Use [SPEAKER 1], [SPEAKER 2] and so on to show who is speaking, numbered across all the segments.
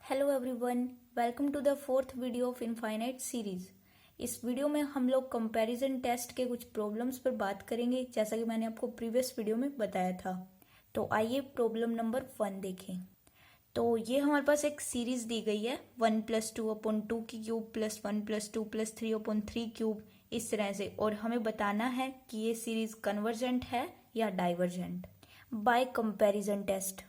[SPEAKER 1] Hello everyone, welcome to the fourth video of infinite series. इस video में हम लोग कंपैरिजन टेस्ट के कुछ प्रॉब्लम्स पर बात करेंगे, जैसा कि मैंने आपको प्रीवियस वीडियो में बताया था। तो आइए प्रॉब्लम नंबर 1 देखें। तो ये हमारे पास एक सीरीज दी गई है 1 + 2/2 की क्यूब प्लस 1 + 2 + 3/3 क्यूब, इस तरह से। और हमें बताना है कि ये सीरीज कन्वर्जेंट है या डाइवर्जेंट बाय कंपैरिजन टेस्ट।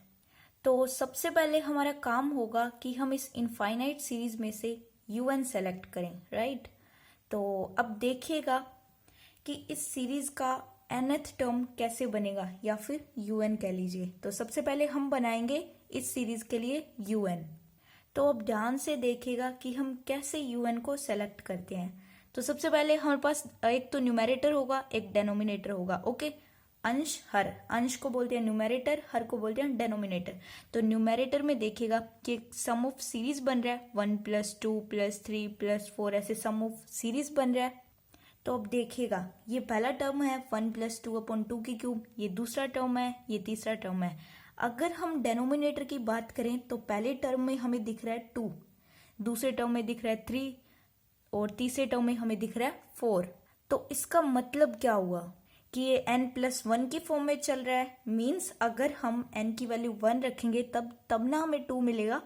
[SPEAKER 1] तो सबसे पहले हमारा काम होगा कि हम इस इनफाइनाइट सीरीज में से un सेलेक्ट करें, राइट। तो अब देखिएगा कि इस सीरीज का nth टर्म कैसे बनेगा, या फिर un कह लीजिए। तो सबसे पहले हम बनाएंगे इस सीरीज के लिए un। तो अब ध्यान से देखिएगा कि हम कैसे un को सेलेक्ट करते हैं। तो सबसे पहले हमारे पास एक तो न्यूमरेटर होगा, एक डेनोमिनेटर होगा। ओके, अंश हर, अंश को बोलते हैं न्यूमरेटर, हर को बोलते हैं डेनोमिनेटर। तो न्यूमरेटर में देखिएगा कि सम ऑफ सीरीज बन रहा है 1 + 2 + 3 + 4, ऐसे सम ऑफ सीरीज बन रहा है। तो अब देखिएगा ये पहला टर्म है 1 + 2/2 की क्यूब, ये दूसरा टर्म है, ये तीसरा टर्म है। अगर हम डेनोमिनेटर की बात करें तो पहले टर्म में हमें दिख रहा है 2, दूसरे टर्म में दिख रहा है 3 और तीसरे टर्म में हमें दिख रहा है 4। तो इसका मतलब क्या हुआ कि ये n+1 की फॉर्म में चल रहा है। मीन्स अगर हम n की वैल्यू 1 रखेंगे तब ना हमें 2 मिलेगा।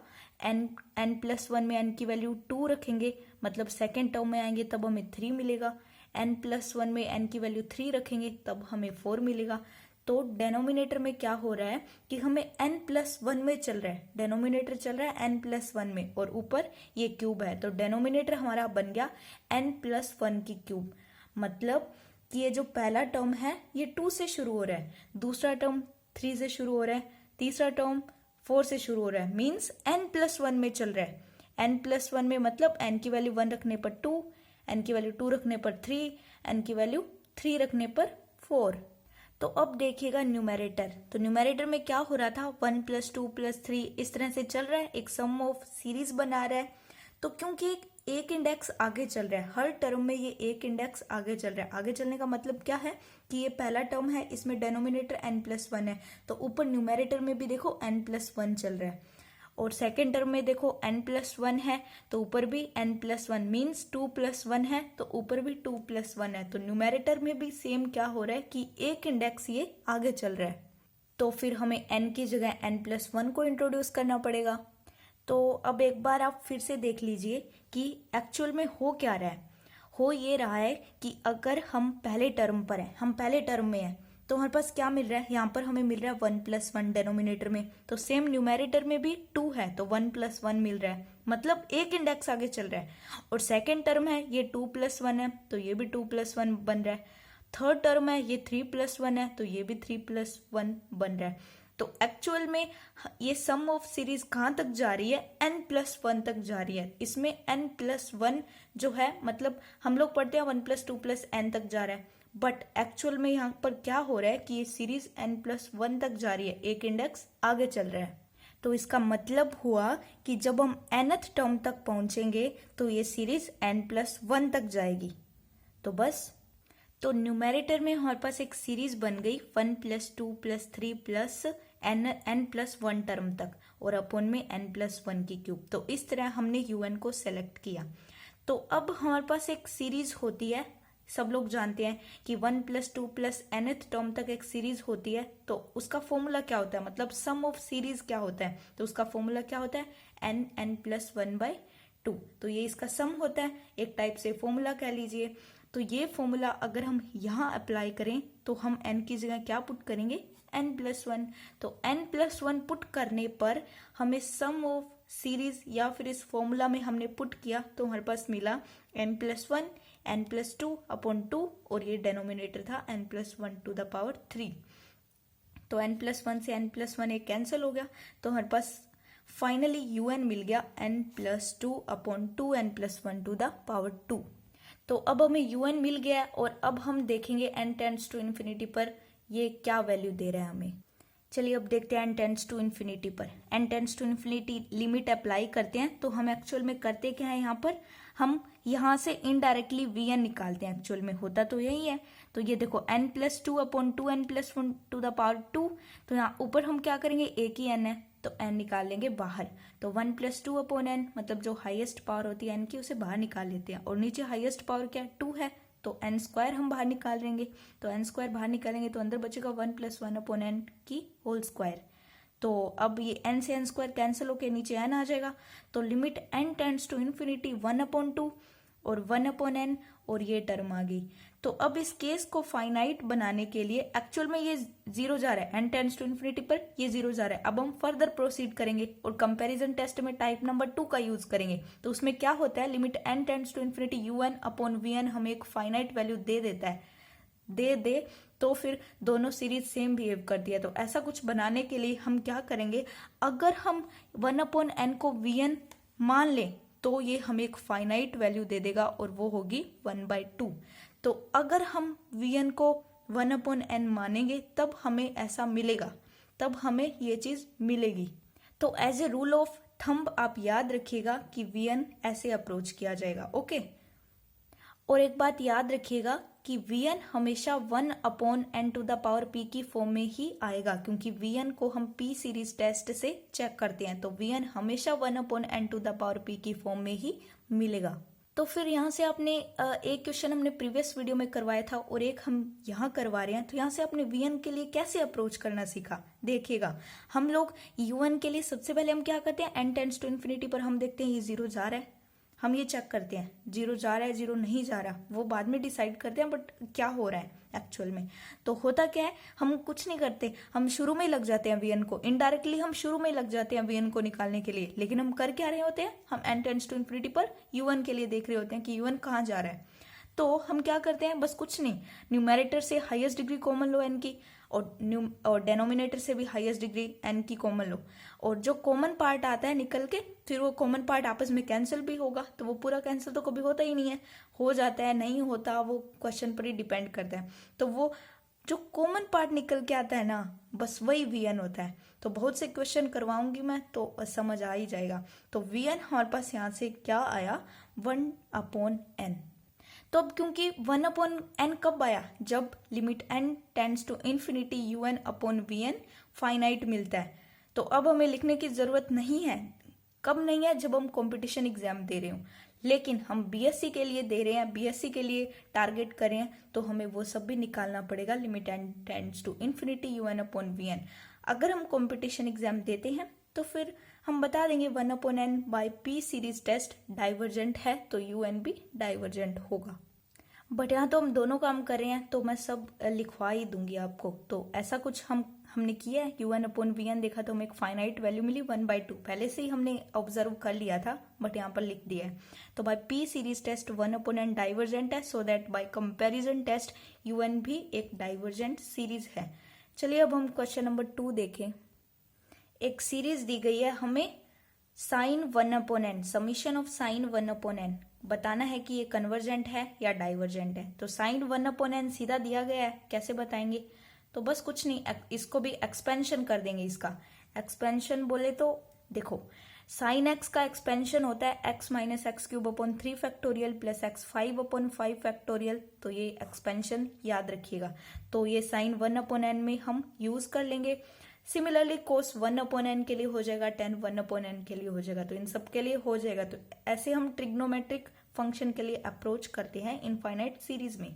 [SPEAKER 1] n+1 में n की वैल्यू 2 रखेंगे, मतलब सेकेंड टर्म में आएंगे तब हमें 3 मिलेगा। n+1 में n की वैल्यू 3 रखेंगे तब हमें 4 मिलेगा। तो डेनोमिनेटर में क्या हो रहा है कि हमें n+1 में चल रहा है, डेनोमिनेटर चल रहा है n+1 में और ऊपर ये क्यूब है। तो डेनोमिनेटर हमारा बन गया n+1 की क्यूब। मतलब कि ये जो पहला टर्म है ये 2 से शुरू हो रहा है, दूसरा टर्म 3 से शुरू हो रहा है, तीसरा टर्म 4 से शुरू हो रहा है। मीन्स n+1 में चल रहा है। n+1 में मतलब n की वैल्यू 1 रखने पर 2, n की वैल्यू 2 रखने पर 3, n की वैल्यू 3 रखने पर 4। तो अब देखिएगा न्यूमरेटर। तो न्यूमरेटर में क्या हो रहा था, 1 + 2 + 3 इस तरह से चल रहा है, एक सम ऑफ सीरीज बना रहा है। तो क्योंकि एक इंडेक्स आगे चल रहा है, हर टर्म में ये एक इंडेक्स आगे चल रहा है। आगे चलने का मतलब क्या है कि ये पहला टर्म है, इसमें डेनोमिनेटर n+1 है, तो ऊपर न्यूमरेटर में भी देखो n+1 चल रहा है। और सेकेंड टर्म में देखो n+1 है तो ऊपर भी n+1, मीन्स 2 + 1 है तो ऊपर भी 2 + 1 है। तो न्यूमरेटर में भी सेम क्या हो रहा है कि एक इंडेक्स ये आगे चल रहा है। तो फिर हमें n की जगह n+1 को इंट्रोड्यूस करना पड़ेगा। तो अब एक बार आप फिर से देख लीजिए कि एक्चुअल में हो क्या रहा है। हो ये रहा है कि अगर हम पहले टर्म पर हैं, हम पहले टर्म में हैं, तो हमारे पास क्या मिल रहा है, यहाँ पर हमें मिल रहा है 1 + 1 डेनोमिनेटर में। तो सेम न्यूमरेटर में भी 2 है तो 1 + 1 मिल रहा है, मतलब एक इंडेक्स आगे चल रहा है। और सेकेंड टर्म है ये 2 + 1 है तो ये भी 2 + 1 बन रहा है। थर्ड टर्म है ये 3 + 1 है तो ये भी 3 + 1 बन रहा है। तो एक्चुअल में ये सम ऑफ सीरीज कहाँ तक जा रही है, n+1 तक जा रही है। इसमें n+1 जो है, मतलब हम लोग पढ़ते हैं 1 + 2 + n तक जा रहा है, बट एक्चुअल में यहाँ पर क्या हो रहा है कि ये सीरीज n+1 तक जा रही है, एक इंडेक्स आगे चल रहा है। तो इसका मतलब हुआ कि जब हम nth टर्म तक पहुंचेंगे तो ये सीरीज n+1 तक जाएगी। तो बस, तो न्यूमरेटर में हमारे पास एक सीरीज बन गई 1 + 2 + 3 + n+1 टर्म तक, और अपॉन में n+1 की क्यूब। तो इस तरह हमने un को सेलेक्ट किया। तो अब हमारे पास एक सीरीज होती है, सब लोग जानते हैं कि 1 + 2 + nth टर्म तक एक सीरीज होती है। तो उसका फॉर्मूला क्या होता है, मतलब सम ऑफ सीरीज क्या होता है, तो उसका फॉर्मूला क्या होता है, n+1/2। तो ये इसका सम होता है, एक टाइप से फॉर्मूला कह लीजिए। तो ये फॉर्मूला अगर हम यहाँ अप्लाई करें तो हम n की जगह क्या पुट करेंगे, n+1। तो n+1 पुट करने पर हमें सम ऑफ सीरीज या फिर इस फॉर्मूला में हमने पुट किया तो हमारे पास मिला n+1 n+2/2, और ये डेनोमिनेटर था n+1⁻3। तो n+1 से n+1 एक कैंसिल हो गया, तो हमारे पास फाइनली un मिल गया n+2/2 n+1⁻2। तो अब हमें un मिल गया है, और अब हम देखेंगे n टेंड्स टू इन्फिनिटी पर ये क्या वैल्यू दे रहा है हमें। चलिए अब देखते हैं n टेंड्स टू इन्फिनिटी पर। n tends to infinity limit apply करते हैं। तो हम एक्चुअल में करते क्या है, यहाँ पर हम यहाँ से इनडायरेक्टली vn निकालते हैं। एक्चुअल में होता तो यही है। तो ये देखो n+2/2 n+1⁻2। तो यहाँ ऊपर हम क्या करेंगे, एक ही n है तो n निकाल लेंगे बाहर। तो 1 + 2 अपॉन n, मतलब जो हाईएस्ट पावर होती है n की उसे बाहर निकाल लेते हैं। और नीचे हाईएस्ट पावर क्या है, 2 है, तो n² हम बाहर निकाल लेंगे। तो n² बाहर निकालेंगे तो अंदर बचेगा 1 + 1 अपॉन n की होल स्क्वायर। तो अब ये n से n² कैंसिल होके नीचे n आ जाएगा। तो limit n tends to infinity 1/2 और 1/n और ये टर्म आ गई। तो अब इस केस को फाइनाइट बनाने के लिए एक्चुअल में ये 0 जा रहा है, n टेंड्स टू इन्फिनिटी पर ये 0 जा रहा है। अब हम फर्दर प्रोसीड करेंगे और कंपैरिजन टेस्ट में टाइप नंबर 2 का यूज करेंगे। तो उसमें क्या होता है, limit n tends to infinity un/vn हमें एक फाइनाइट वैल्यू दे देता है, दे तो फिर दोनों सीरीज सेम बिहेव करती है। तो ऐसा कुछ बनाने के लिए हम क्या करेंगे, अगर हम 1/n को vn मान लें तो ये हमें एक फाइनाइट वैल्यू दे देगा और वो होगी 1/2। तो अगर हम vn को 1/n मानेंगे तब हमें ऐसा मिलेगा, तब हमें ये चीज मिलेगी। तो as a rule of thumb आप याद रखिएगा कि vn ऐसे अप्रोच किया जाएगा। ओके, और एक बात याद रखिएगा कि vn हमेशा 1/n⁻p की फॉर्म में ही आएगा, क्योंकि vn को हम p सीरीज टेस्ट से चेक करते हैं। तो vn हमेशा 1/n⁻p की फॉर्म में ही मिलेगा। तो फिर यहाँ से आपने एक क्वेश्चन हमने प्रीवियस वीडियो में करवाया था और एक हम यहाँ करवा रहे हैं। तो यहाँ से आपने vn के लिए कैसे अप्रोच करना सीखा, देखिएगा। हम लोग un के लिए सबसे पहले हम क्या करते हैं, n टेंड्स टू इन्फिनिटी पर हम देखते हैं ये 0 जा रहा है, हम ये चेक करते हैं 0 जा रहा है 0 नहीं जा रहा, वो बाद में डिसाइड करते हैं बट क्या हो रहा है एक्चुअल में। तो होता क्या है, हम कुछ नहीं करते, हम शुरू में ही लग जाते हैं vn को, इनडायरेक्टली हम शुरू में ही लग जाते हैं vn को निकालने के लिए। लेकिन हम कर क्या रहे होते हैं, हम n टेंड्स टू इन्फिनिटी पर un के लिए देख रहे होते हैं कि un कहाँ जा रहा है। तो हम क्या करते हैं, बस कुछ नहीं, न्यूमेरेटर से हाईएस्ट डिग्री कॉमन लो n की, और डेनोमिनेटर से भी हाईएस्ट डिग्री n की कॉमन लो, और जो कॉमन पार्ट आता है निकल के फिर वो कॉमन पार्ट आपस में कैंसिल भी होगा। तो वो पूरा कैंसिल तो कभी होता ही नहीं है, हो जाता है नहीं होता, वो क्वेश्चन पर ही डिपेंड करता है। तो वो जो कॉमन पार्ट निकल के आता है ना, बस वही vn होता है। तो बहुत से क्वेश्चन करवाऊंगी मैं तो समझ आ ही जाएगा। तो vn हमारे पास यहाँ से क्या आया, 1/n। तो अब क्योंकि 1/n कब आया, जब limit n tends to infinity un/vn finite मिलता है। तो अब हमें लिखने की जरूरत नहीं है, कब नहीं है, जब हम कंपटीशन एग्जाम दे रहे हो। लेकिन हम बीएससी के लिए दे रहे हैं, बीएससी के लिए टारगेट कर रहे हैं, तो हमें वो सब भी निकालना पड़ेगा, limit n tends to infinity un/vn। अगर हम कंपटीशन एग्जाम देते हैं तो फिर हम बता देंगे 1/n by p series test divergent है, तो un भी डाइवर्जेंट होगा। बट यहाँ तो हम दोनों काम कर रहे हैं तो मैं सब लिखवा ही दूंगी आपको। तो ऐसा कुछ हमने किया है, un/vn देखा तो हमें एक फाइनाइट वैल्यू मिली 1/2, पहले से ही हमने ऑब्जर्व कर लिया था बट यहाँ पर लिख दिया है। तो by p series test 1/n divergent है, so that by comparison test un भी एक डाइवर्जेंट सीरीज है। चलिए अब हम क्वेश्चन नंबर 2 देखें। एक सीरीज दी गई है हमें sin 1/n, summation of sin 1/n बताना है कि ये कन्वर्जेंट है या डाइवर्जेंट है। तो sin 1/n सीधा दिया गया है, कैसे बताएंगे, तो बस कुछ नहीं, इसको भी एक्सपेंशन कर देंगे। इसका एक्सपेंशन बोले तो देखो, sin x का एक्सपेंशन होता है x - x³ 3 plus x 5/5 factorial. तो ये एक्सपेंशन याद रखिएगा। तो ये sin 1/n में हम यूज कर लेंगे। सिमिलरली cos 1/n के लिए हो जाएगा, tan 1/n के लिए हो जाएगा, तो इन सब के लिए हो जाएगा। तो ऐसे हम ट्रिग्नोमेट्रिक फंक्शन के लिए अप्रोच करते हैं इनफाइनाइट सीरीज में।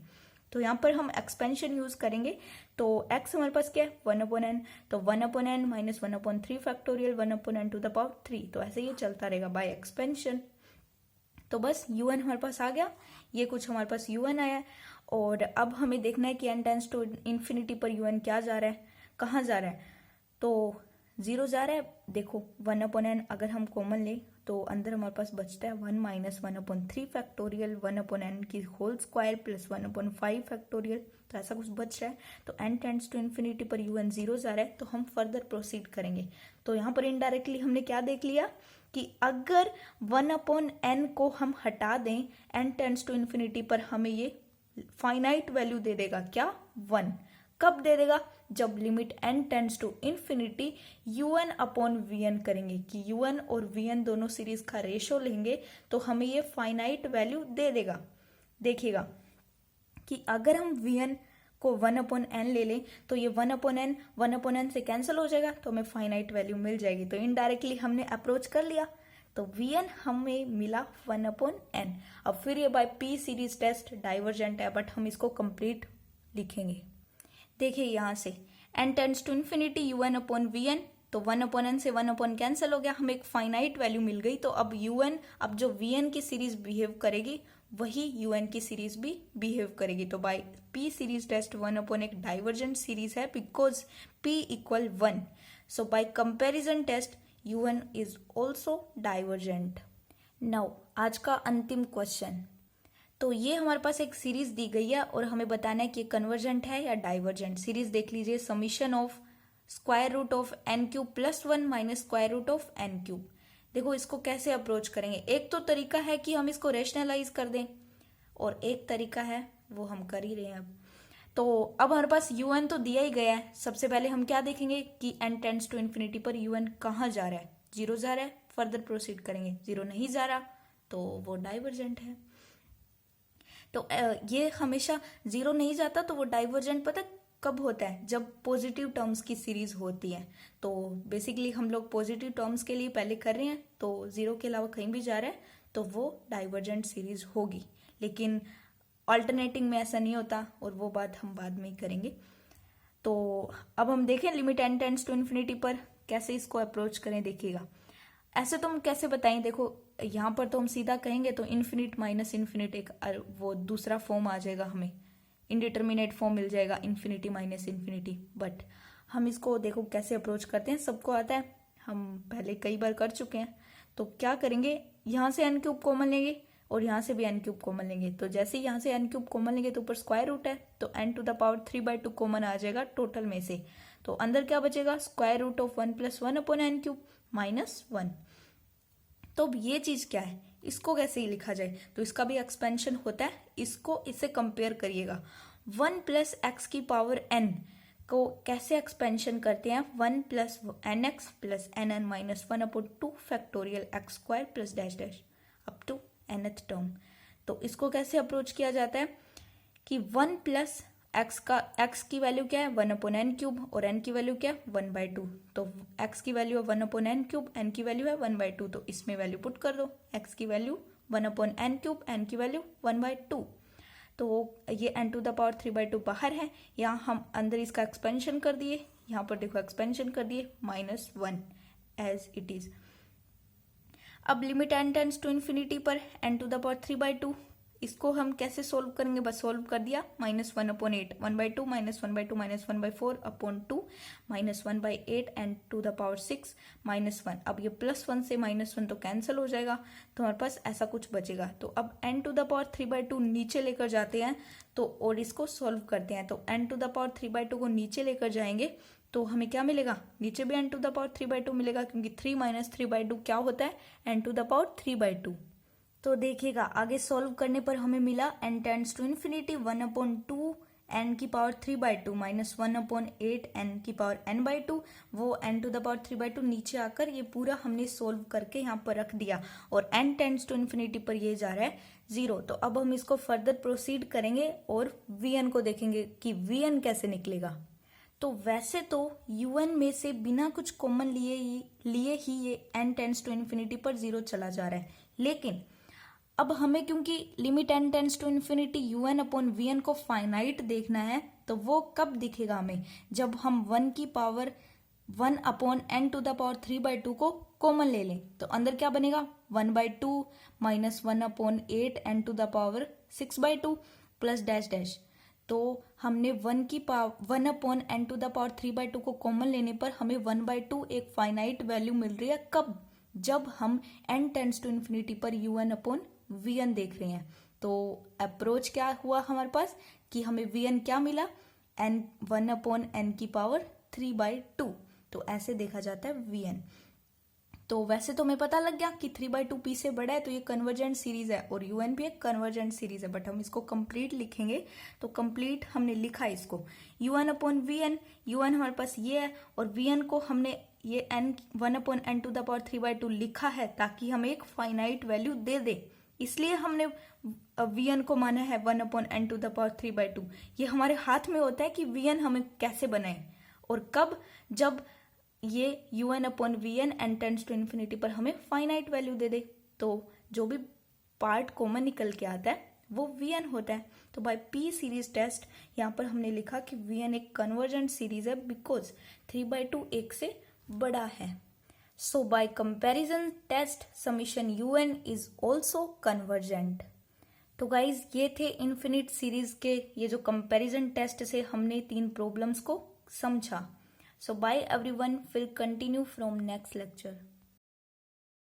[SPEAKER 1] तो यहाँ पर हम एक्सपेंशन यूज करेंगे। तो x हमारे पास क्या है 1/n, तो 1/n माइनस 1/3 फैक्टोरियल 1/n⁻3। तो ऐसे ये चलता रहेगा बाय एक्सपेंशन। तो बस un हमारे पास आ गया, ये कुछ हमारे पास un आया। और अब हमें देखना है कि n टेंड्स टू इन्फिनिटी पर un क्या जा रहा है, कहाँ जा रहा है, तो 0 जा रहा है। देखो 1/n अगर हम कॉमन ले तो अंदर हमारे पास बचता है 1 माइनस 1/3 फैक्टोरियल 1/n की होल स्क्वायर प्लस 1/5 फैक्टोरियल। तो ऐसा कुछ बच रहा है। तो n टेंड्स टू इन्फिनिटी पर un 0 जा रहा है, तो हम फर्दर प्रोसीड करेंगे। तो यहाँ पर इनडायरेक्टली हमने क्या देख लिया कि अगर 1/n को हम हटा दें n टेंड्स टू इन्फिनिटी पर, हमें ये फाइनाइट वैल्यू दे देगा, क्या 1। कब दे देगा, जब limit n tends to infinity un/vn करेंगे, कि un और vn दोनों सीरीज का रेशो लेंगे तो हमें ये फाइनाइट वैल्यू दे देगा। देखिएगा कि अगर हम vn को 1/n ले लें तो ये 1/n से कैंसिल हो जाएगा, तो हमें फाइनाइट वैल्यू मिल जाएगी। तो इनडायरेक्टली हमने अप्रोच कर लिया, तो Vn हमें मिला 1/n। अब फिर ये by P series test divergent है, बट हम इसको कंप्लीट लिखेंगे। देखिए यहाँ से n tends to infinity un/Vn, तो 1/n से 1/n कैंसिल हो गया, हमें एक फाइनाइट वैल्यू मिल गई। तो अब अब जो Vn की सीरीज बिहेव करेगी वही un की सीरीज भी बिहेव करेगी। तो by P series test 1/n एक डाइवर्जेंट सीरीज है because P equal 1। So by comparison test un is also divergent. Now आज का अंतिम क्वेश्चन। तो ये हमारे पास एक सीरीज दी गई है और हमें बताना है कि कन्वर्जेंट है या डाइवर्जेंट। सीरीज देख लीजिए, summation of square root of n³ + 1 minus square root of n³। देखो इसको कैसे अप्रोच करेंगे। एक तो तरीका है कि हम इसको रेशनलाइज कर दें और एक तरीका है वो हम कर ही रहे हैं अब। तो अब हमारे पास un तो दिया ही गया है। सबसे पहले हम क्या देखेंगे कि n टेंड्स टू इन्फिनिटी पर un कहाँ जा रहा है, 0 जा रहा है। फर्दर प्रोसीड करेंगे, 0 नहीं जा रहा तो वो डाइवर्जेंट है। तो ये हमेशा 0 नहीं जाता तो वो डाइवर्जेंट पता कब होता है, जब पॉजिटिव टर्म्स की सीरीज होती है। तो बेसिकली हम लोग पॉजिटिव टर्म्स के लिए पहले कर रहे हैं, तो 0 के अलावा कहीं भी जा रहा है तो वो डाइवर्जेंट सीरीज होगी। लेकिन अल्टरनेटिंग में ऐसा नहीं होता और वो बात हम बाद में ही करेंगे। तो अब हम देखें limit n tends to infinity पर कैसे इसको अप्रोच करें। देखिएगा ऐसे तो हम कैसे बताएं, देखो यहाँ पर तो हम सीधा कहेंगे तो इन्फिनिट माइनस इन्फिनिट एक वो दूसरा फॉर्म आ जाएगा, हमें इंडिटरमिनेट फॉर्म मिल जाएगा इन्फिनिटी माइनस इन्फिनिटी। बट हम इसको देखो कैसे अप्रोच करते हैं, सबको आता है, हम पहले कई बार कर चुके हैं। तो क्या करेंगे, यहाँ से n³ कॉमन लेंगे और यहाँ से भी n³ कॉमन लेंगे। तो जैसे ही यहाँ से n³ कॉमन लेंगे तो ऊपर स्क्वायर रूट है तो n⁻³ कॉमन आ जाएगा टोटल में से। तो अंदर क्या बचेगा, square root of 1 + 1/n³ minus 1। तो अब ये चीज क्या है, इसको कैसे लिखा जाए, तो इसका भी एक्सपेंशन होता है। इसको इससे कंपेयर करिएगा, 1 + x⁻n को कैसे एक्सपेंशन करते हैं, 1 + nx + nn minus 1/2 factorial x² + dash dash up to nth term. तो इसको कैसे अप्रोच किया जाता है कि 1 + x की वैल्यू क्या है 1/n³ और n की वैल्यू क्या है 1/2। तो x की वैल्यू है 1/n³, n की वैल्यू है 1/2। तो इसमें वैल्यू पुट कर दो, x की वैल्यू 1/n³, n की वैल्यू 1/2। तो ये n⁻³ बाहर है, यहाँ हम अंदर इसका एक्सपेंशन कर दिए, यहाँ पर देखो एक्सपेंशन कर दिए -1 एज इट इज। अब limit n tends to infinity पर n⁻³/2, इसको हम कैसे सोल्व करेंगे, बस सोल्व कर दिया, -1/8 1/2 -1/2 -1/4/2 -1/8 n⁻⁶ -1। अब ये +1 से -1 तो कैंसिल हो जाएगा, तो हमारे पास ऐसा कुछ बचेगा। तो अब n⁻³ नीचे लेकर जाते हैं तो और इसको सोल्व करते हैं। तो n⁻³ को नीचे लेकर जाएंगे तो हमें क्या मिलेगा, नीचे भी n⁻³ मिलेगा, क्योंकि 3 - 3/2 क्या होता है n⁻³/2। तो देखिएगा आगे सॉल्व करने पर हमें मिला n tends to infinity 1/2 n⁻³ minus 1/8 n⁻n/2। वो n⁻³ नीचे आकर ये पूरा हमने सोल्व करके यहाँ पर रख दिया और n टेंड्स टू इन्फिनिटी पर ये जा रहा है 0। तो अब हम इसको फर्दर प्रोसीड करेंगे और Vn को देखेंगे कि Vn कैसे निकलेगा। तो वैसे तो un में से बिना कुछ कॉमन लिए ही ये n टेंड्स टू इन्फिनिटी पर 0 चला जा रहा है, लेकिन अब हमें क्योंकि limit n tends to infinity un/Vn को फाइनाइट देखना है, तो वो कब दिखेगा हमें, जब हम 1 की पावर 1/n⁻³ को कॉमन ले लें। तो अंदर क्या बनेगा 1/2 minus 1/8 n⁻⁶/2 plus dash dash. तो हमने 1/n⁻³ को कॉमन लेने पर हमें 1/2 एक फाइनाइट वैल्यू मिल रही है, कब, जब हम n टेंड्स टू इन्फिनिटी पर un/Vn देख रहे हैं। तो अप्रोच क्या हुआ हमारे पास कि हमें Vn क्या मिला, 1/n⁻3/2। तो ऐसे देखा जाता है Vn। तो वैसे तो हमें पता लग गया कि 3/2 p से बड़ा है, तो ये कन्वर्जेंट सीरीज है और un भी एक कन्वर्जेंट सीरीज है। बट हम इसको कंप्लीट लिखेंगे, तो कंप्लीट हमने लिखा इसको un/Vn। un हमारे पास ये है और Vn को हमने ये 1/n⁻³ लिखा है ताकि हमें एक फाइनाइट वैल्यू दे दे, इसलिए हमने Vn को माना है 1/n⁴/3/2। ये हमारे हाथ में होता है कि Vn हमें कैसे बनाए और कब, जब ये UN/Vn n tends to infinity पर हमें फाइनाइट वैल्यू दे दे। तो जो भी पार्ट कॉमन निकल के आता है वो Vn होता है। तो बाय P सीरीज टेस्ट यहाँ पर हमने लिखा कि Vn एक कन्वर्जेंट सीरीज है बिकॉज 3/2 1 से बड़ा है। So by comparison test summation UN is also convergent. तो गाइज ये थे इन्फिनिट सीरीज के ये जो कंपैरिजन टेस्ट से हमने 3 प्रॉब्लम्स को समझा। So bye everyone, will continue from next lecture.